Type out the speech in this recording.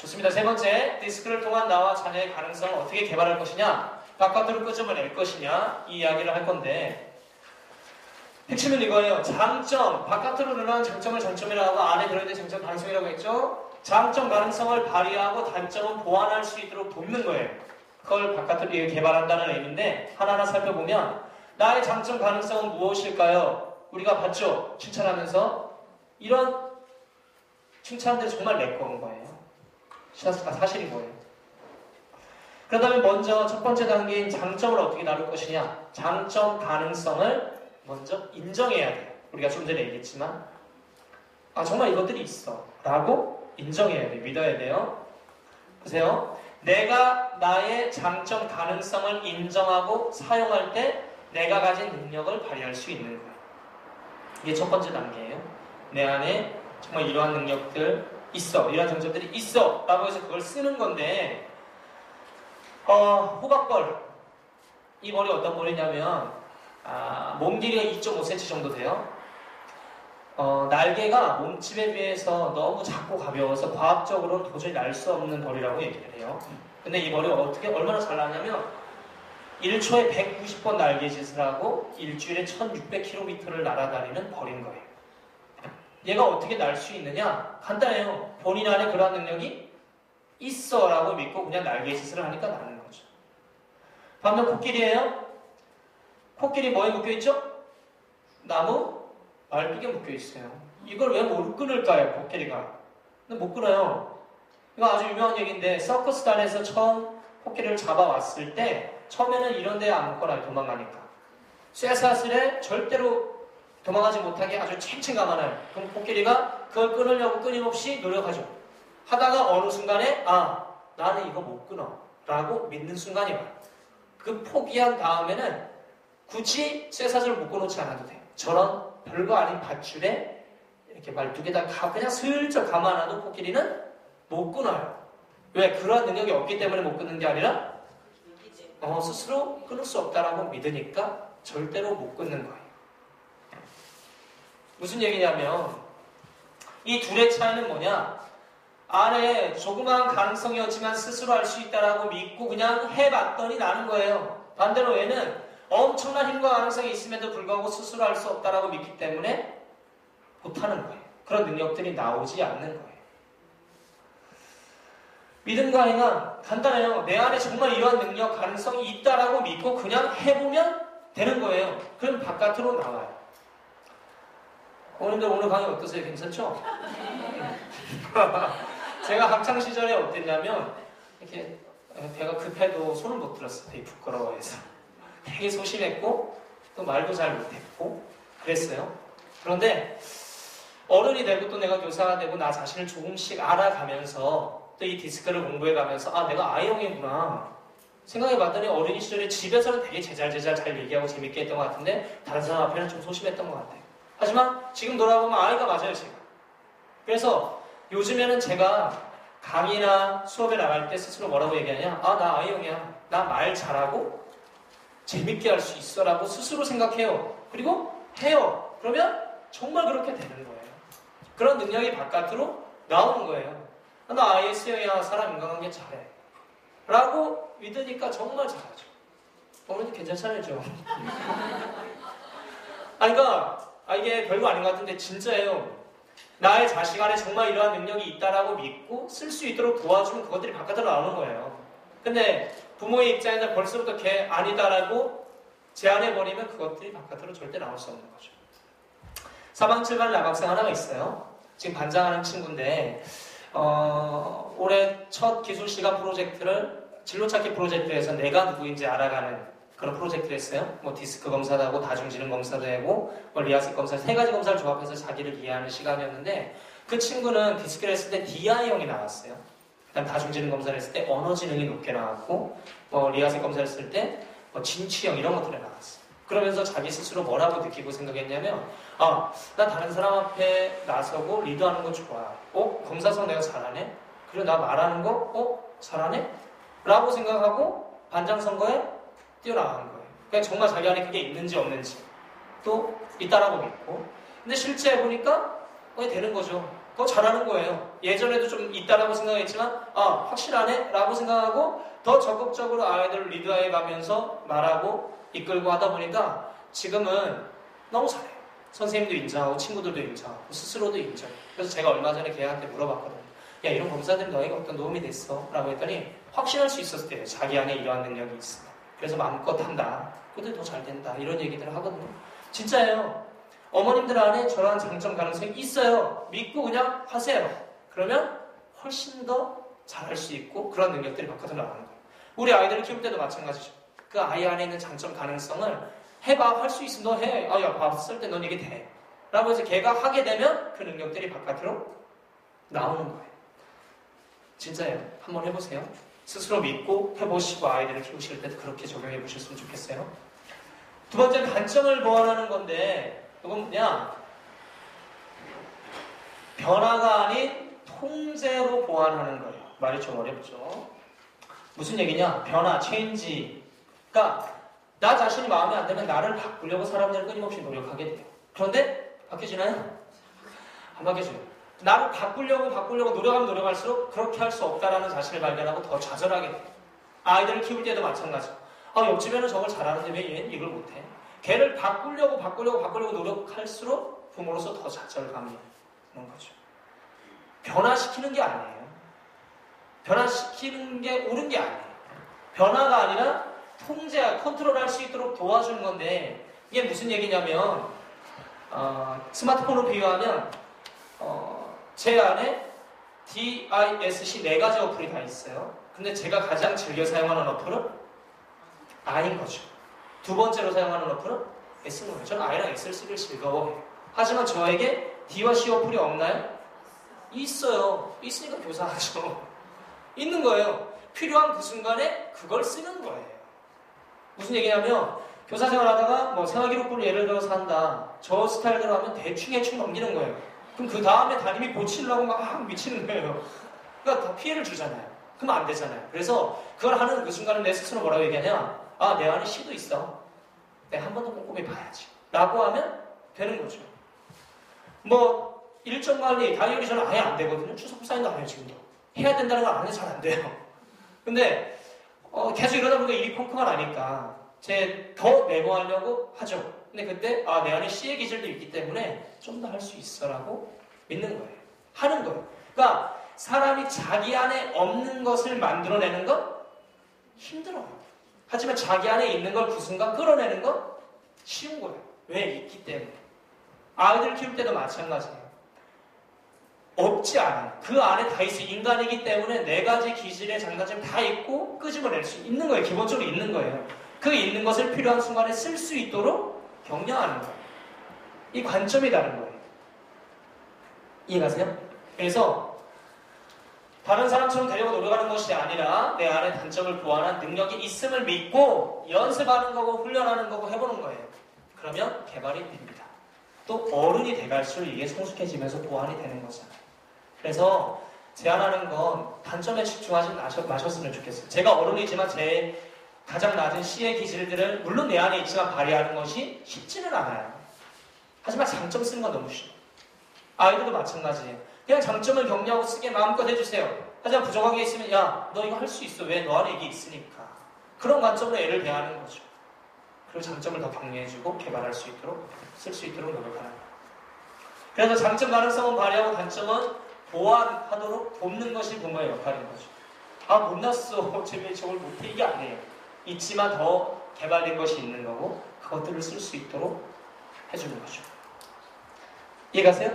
좋습니다. 세 번째, 디스크를 통한 나와 자녀의 가능성을 어떻게 개발할 것이냐, 바깥으로 끄집어낼 것이냐, 이 이야기를 할 건데, 핵심은 이거예요. 장점, 바깥으로 늘어나는 장점을 장점이라고 하고 안에 들어있는 장점 가능성이라고 했죠. 장점 가능성을 발휘하고 단점은 보완할 수 있도록 돕는 거예요. 그걸 바깥으로 개발한다는 의미인데 하나하나 살펴보면 나의 장점 가능성은 무엇일까요? 우리가 봤죠? 칭찬하면서 이런 칭찬들이 정말 내 거인 거예요. 사실인 거예요. 그렇다면 먼저 첫 번째 단계인 장점을 어떻게 나눌 것이냐, 장점 가능성을 먼저 인정해야 돼요. 우리가 좀 전에 얘기했지만 정말 이것들이 있어 라고 인정해야 돼요. 믿어야 돼요. 보세요. 내가 나의 장점 가능성을 인정하고 사용할 때 내가 가진 능력을 발휘할 수 있는 거예요. 이게 첫 번째 단계예요. 내 안에 정말 이러한 능력들 있어, 이러한 장점들이 있어 라고 해서 그걸 쓰는 건데 호박벌, 이 머리 어떤 머리냐면 몸 길이가 2.5cm 정도 돼요. 날개가 몸집에 비해서 너무 작고 가벼워서 과학적으로는 도저히 날 수 없는 벌이라고 얘기를 해요. 근데 이 벌이 얼마나 잘 나냐면 1초에 190번 날개짓을 하고 일주일에 1600km를 날아다니는 벌인 거예요. 얘가 어떻게 날 수 있느냐? 간단해요. 본인 안에 그러한 능력이 있어 라고 믿고 그냥 날개짓을 하니까 나는 거죠. 반면 코끼리예요. 코끼리 뭐에 묶여있죠? 나무 말뚝에 묶여있어요. 이걸 왜 못 끊을까요? 코끼리가. 근데 못 끊어요. 이거 아주 유명한 얘기인데 서커스단에서 처음 코끼리를 잡아왔을 때 처음에는 이런 데에 안 묶어놔요. 도망가니까. 쇠사슬에 절대로 도망가지 못하게 아주 챙챙 감아놔요. 그럼 코끼리가 그걸 끊으려고 끊임없이 노력하죠. 하다가 어느 순간에 나는 이거 못 끊어 라고 믿는 순간이 와요. 그 포기한 다음에는 굳이 쇠사슬을 묶어놓지 않아도 돼요. 저런 별거 아닌 밧줄에 이렇게 말뚝에다 그냥 슬쩍 감아놔도 코끼리는 못 끊어요. 왜? 그런 능력이 없기 때문에 못 끊는 게 아니라 스스로 끊을 수 없다라고 믿으니까 절대로 못 끊는 거예요. 무슨 얘기냐면 이 둘의 차이는 뭐냐? 안에 조그마한 가능성이었지만 스스로 할 수 있다라고 믿고 그냥 해봤더니 나는 거예요. 반대로 얘는 엄청난 힘과 가능성이 있음에도 불구하고 스스로 할 수 없다라고 믿기 때문에 못하는 거예요. 그런 능력들이 나오지 않는 거예요. 믿음과 행함 간단해요. 내 안에 정말 이러한 능력, 가능성이 있다라고 믿고 그냥 해보면 되는 거예요. 그럼 바깥으로 나와요. 오늘 강의 어떠세요? 괜찮죠? 제가 학창시절에 어땠냐면 이렇게 배가 급해도 손을 못 들었어요. 되게 부끄러워해서. 되게 소심했고 또 말도 잘 못했고 그랬어요. 그런데 어른이 되고 또 내가 교사가 되고 나 자신을 조금씩 알아가면서 또 이 디스크를 공부해가면서 내가 I형이구나 생각해봤더니 어린 시절에 집에서는 되게 제잘제잘 잘 얘기하고 재밌게 했던 것 같은데 다른 사람 앞에는 좀 소심했던 것 같아요. 하지만 지금 돌아보면 I가 맞아요. 제가. 그래서 요즘에는 제가 강의나 수업에 나갈 때 스스로 뭐라고 얘기하냐, 나 I형이야. 나 말 잘하고 재밌게 할 수 있어 라고 스스로 생각해요. 그리고 해요. 그러면 정말 그렇게 되는 거예요. 그런 능력이 바깥으로 나오는 거예요. 나 IS형이야. 사람 인간관계 잘해 라고 믿으니까 정말 잘하죠. 어머니 괜찮잖아요. 그러니까 이게 별거 아닌 것 같은데 진짜예요. 나의 자식 안에 정말 이러한 능력이 있다라고 믿고 쓸 수 있도록 도와주면 그것들이 바깥으로 나오는 거예요. 근데 부모의 입장에서 벌써부터 걔 아니다라고 제안해버리면 그것들이 바깥으로 절대 나올 수 없는 거죠. 사방칠반 남학생 하나가 있어요. 지금 반장하는 친구인데 올해 첫 기술시간 프로젝트를 진로찾기 프로젝트에서 내가 누구인지 알아가는 그런 프로젝트를 했어요. 디스크 검사도 하고 다중지능 검사도 하고 리아식 검사 3가지 검사를 조합해서 자기를 이해하는 시간이었는데 그 친구는 디스크를 했을 때 DI형이 나왔어요. 그다음 다중지능 검사를 했을 때 언어지능이 높게 나왔고 리아식 검사를 했을 때 진취형 이런 것들이 나왔어요. 그러면서 자기 스스로 뭐라고 느끼고 생각했냐면 나 다른 사람 앞에 나서고 리드하는 거 좋아. 검사성 내가 잘하네? 그리고 나 말하는 거 잘하네? 라고 생각하고 반장 선거에 뛰어나간 거예요. 그러니까 정말 자기 안에 그게 있는지 없는지 또 있다라고 믿고 근데 실제 해보니까 되는 거죠. 더 잘하는 거예요. 예전에도 좀 있다라고 생각했지만 확실하네? 라고 생각하고 더 적극적으로 아이들을 리드해 가면서 말하고 이끌고 하다 보니까 지금은 너무 잘해요. 선생님도 인정하고 친구들도 인정하고 스스로도 인정해요. 그래서 제가 얼마 전에 걔한테 물어봤거든요. 야, 이런 검사들이 너에게 어떤 도움이 됐어? 라고 했더니 확신할 수 있었을 때요. 자기 안에 이러한 능력이 있어. 그래서 마음껏 한다. 그것도 더 잘 된다. 이런 얘기들을 하거든요. 진짜예요. 어머님들 안에 저러한 장점 가능성이 있어요. 믿고 그냥 하세요. 그러면 훨씬 더 잘할 수 있고 그런 능력들이 바깥으로 나가는 거예요. 우리 아이들을 키울 때도 마찬가지죠. 그 아이 안에 있는 장점 가능성을 해봐. 할 수 있으면 너 해. 야, 봤을 때 넌 이게 돼. 라고 해서 걔가 하게 되면 그 능력들이 바깥으로 나오는 거예요. 진짜예요. 한번 해보세요. 스스로 믿고 해보시고 아이들을 키우실 때도 그렇게 적용해 보셨으면 좋겠어요. 두 번째는 단점을 보완하는 건데 이건 그냥 변화가 아닌 통제로 보완하는 거예요. 말이 좀 어렵죠. 무슨 얘기냐? 변화, 체인지. 그러니까 나 자신이 마음에 안 들면 나를 바꾸려고 사람들은 끊임없이 노력하게 돼요. 그런데 바뀌어지나요? 안 바뀌어져요. 나를 바꾸려고 노력하면 노력할수록 그렇게 할 수 없다라는 사실을 발견하고 더 좌절하게 돼요. 아이들을 키울 때도 마찬가지죠. 옆집에는 저걸 잘하는데 왜 얘는 이걸 못해? 걔를 바꾸려고 노력할수록 부모로서 더 좌절감이 오는 거죠. 변화시키는 게 아니에요. 변화시키는 게 옳은 게 아니에요. 변화가 아니라 컨트롤할 수 있도록 도와주는 건데 이게 무슨 얘기냐면 스마트폰으로 비유하면 제 안에 DISC 4가지 어플이 다 있어요. 근데 제가 가장 즐겨 사용하는 어플은 I인 거죠. 두 번째로 사용하는 어플은 S인 거예요. 저는 I랑 S를 쓰길 즐거워해요. 하지만 저에게 D와 C 어플이 없나요? 있어요. 있으니까 교사하죠. 있는 거예요. 필요한 그 순간에 그걸 쓰는 거예요. 무슨 얘기냐면 교사 생활하다가 생활기록부를 예를 들어서 한다. 저 스타일대로 하면 대충 넘기는 거예요. 그럼 그 다음에 담임이 고치려고 막 미치는 거예요. 그러니까 다 피해를 주잖아요. 그러면 안 되잖아요. 그래서 그걸 하는 그 순간에 내 스스로 뭐라고 얘기하냐? 내 안에 C도 있어. 내가 한 번 더 꼼꼼히 봐야지. 라고 하면 되는 거죠. 일정 관리, 다이어리 저는 아예 안 되거든요. 출석 사인도 안 해요, 지금도. 해야 된다는 걸 아는데 잘 안 돼요. 근데 계속 이러다 보니까 일이 펑펑 나니까 더 메모하려고 하죠. 근데 그때 내 안에 C의 기질도 있기 때문에 좀 더 할 수 있어라고 믿는 거예요. 하는 거예요. 그러니까 사람이 자기 안에 없는 것을 만들어내는 건 힘들어요. 하지만 자기 안에 있는 걸 그 순간 끌어내는 건 쉬운 거예요. 왜? 있기 때문에. 아이들 키울 때도 마찬가지예요. 없지 않아요. 그 안에 다 있어요. 인간이기 때문에 4가지 기질의 장단점 다 있고 끄집어낼 수 있는 거예요. 기본적으로 있는 거예요. 그 있는 것을 필요한 순간에 쓸 수 있도록 격려하는 거예요. 이 관점이 다른 거예요. 이해가세요? 그래서 다른 사람처럼 되려고 노력하는 것이 아니라 내 안에 단점을 보완한 능력이 있음을 믿고 연습하는 거고 훈련하는 거고 해보는 거예요. 그러면 개발이 됩니다. 또 어른이 돼갈수록 이게 성숙해지면서 보완이 되는 거잖아요. 그래서 제안하는 건 단점에 집중하지 마셨으면 좋겠어요. 제가 어른이지만 제 가장 낮은 C의 기질들을 물론 내 안에 있지만 발휘하는 것이 쉽지는 않아요. 하지만 장점 쓰는 건 너무 쉬워요. 아이들도 마찬가지예요. 그냥 장점을 격려하고 쓰게 마음껏 해주세요. 하지만 부족한 게 있으면 너 이거 할 수 있어. 왜? 너 안에 이게 있으니까. 그런 관점으로 애를 대하는 거죠. 그리고 장점을 더 격려해주고 개발할 수 있도록 쓸 수 있도록 노력하는 거예요. 그래서 장점 가능성은 발휘하고 단점은 보완하도록 돕는 것이 부모의 역할인 거죠. 못났어. 쟤 저걸 못해. 이게 아니에요. 있지만 더 개발된 것이 있는 거고 그것들을 쓸 수 있도록 해주는 거죠. 이해가세요?